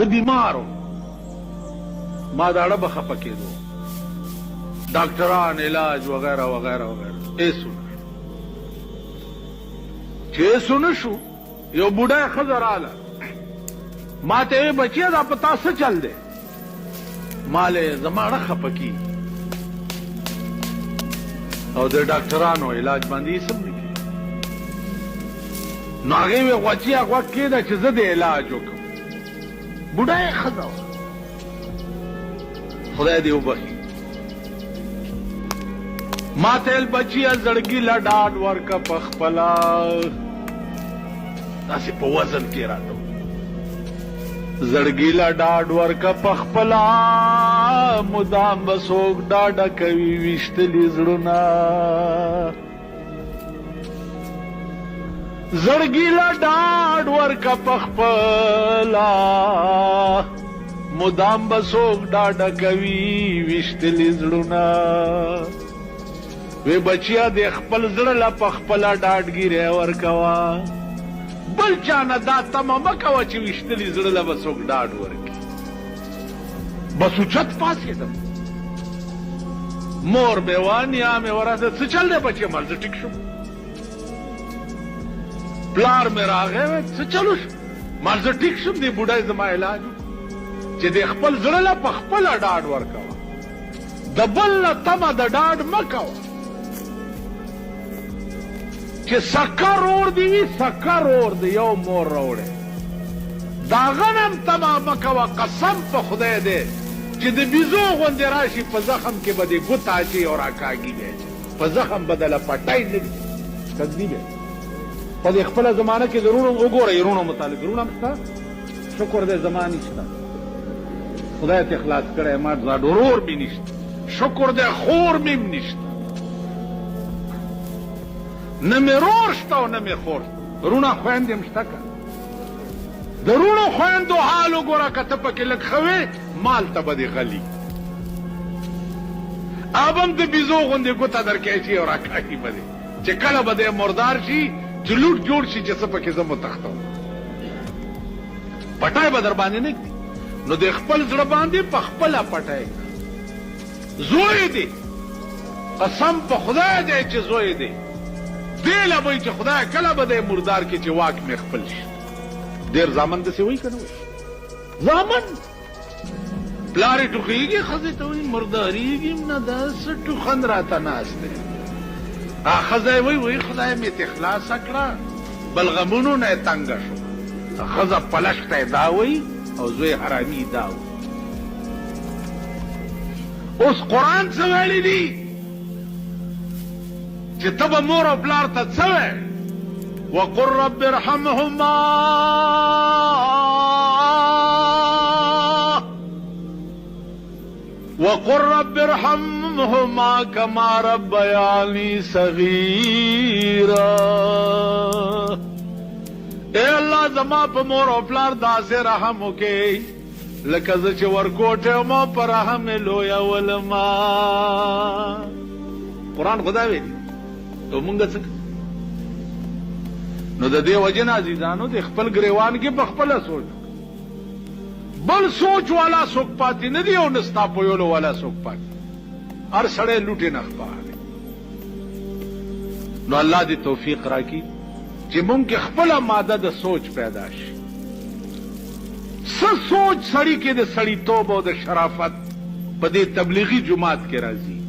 زه بیمارو ما داړه به خفه کېدو ډاکټران علاج وغیرہ وغیرہ وغیرہ ایسو نه چې ایسو نه شو یو بوډای ښځه راله ما ته وی بچیه دا په تا څه چل دی مالې زما ړه خفه کېږي او د ډاکټرانو علاج باندې یې سم نه کېږي نو هغې وی غوچیه غوږ کېده چې زه د علاج وکړم بوډای ښځه وه خدای دې وبخي ما ته ویل بچیه زړګي له ډاډ ورکه په خپله داسې په وزن کې راته زړګي له ډاډ ورکه په خپله مدام به څوک ډاډه کوي ویشتلي زړونه زړګي له ډاډ ورکه په خپله مدام به څوک ډاډه کوي ویشتلي زړونه وی بچیا د خپل زړه له په خپله ډاډګیری ورکوه بل چا نه دا تمه مه کوه چې ویشتلي زړه له به څوک ډاډ ورکړي بس اوچت پاڅېدم مور مې وه نیا مې ورته څه چل دی بچې مال زه ټیک شم پلار مې راغی څه چلو شو مال زه ټیک شم دی بوډای زما علاج چې د خپل زړه له په خپله ډاډ ورکوه د بل نه تمه د ډاډ مه کوه چې سکر اور دی وي سکر اور دی یو مور راوړی د هغه نه هم تمه مه کوه قسم په خدای دی چې د بیزو غوندې راشي په زخم کې به دې ګوته اچوي او راکاږي به په زخم به دله پټی نه وي تقدي به په دې خپله زمانه کې د روڼو وګورئ روڼو متعلق روڼ هم شته شکر دی زما نشته خدای ته خلاص کړی ما ورور مې نشته شکر دی خور مې هم نشته نه مې رور شته او نه مې خور رونه خویندې هم شته که د رونو خویندو حال وګوره که ته پکې لږ ښه وې مال ته به دې غلي اب هم د بیزو غوندې ګوته درکې اچي او راکاږي به دې چې کله به دی مردار شي چې لوټ جوړ شي چې څه پکې زه متختم پټای به در باندې نه کړي نو د خپل زړه باندې په خپله پټای زوی دی قسم په خدای دی چې زوی دی دې له وایي چې خدای کله به دی مردار کې چې واک مې خپل شي ډېر زامن داسې وایي که نه وایي زامن پلار یې ټوخېږي ښځې ته وایي مردارېږي نه دا څه ټوخن راته ناست دی ښځه یې وایي خدای مې ته خلاصه کړه بلغمونو نه یې تنګه شو ښځه پلشته یې دا وایي او زوی حرامي دا وایي اوس قرآن څه ویلي دي چې ته به مور او پلار ته څه وایې وقل رب ارحمهما وقل رب ارحمهما كما ربياني صغيرا اے اللہ زما په مور او پلار داسې رحم وکړي لکه زه چې ورکوټه ما په رحم لویه ولما قرآن خدا ویلي تو مونږ څه نو د دې وجه نه عزیزانو د خپل ګریوان کې په خپله سوچ بل سوچ والا څوک پاتې نه دی او نه ستا پویولو والا څوک پاتې هر سړی لوټې نه خپاره نو الله دې توفیق راکړي چې مونږ کې خپله ماده د سوچ پیدا شي څه سوچ سړي کې د سړیتوب او د شرافت په دې تبلیغي جماعت کې راځي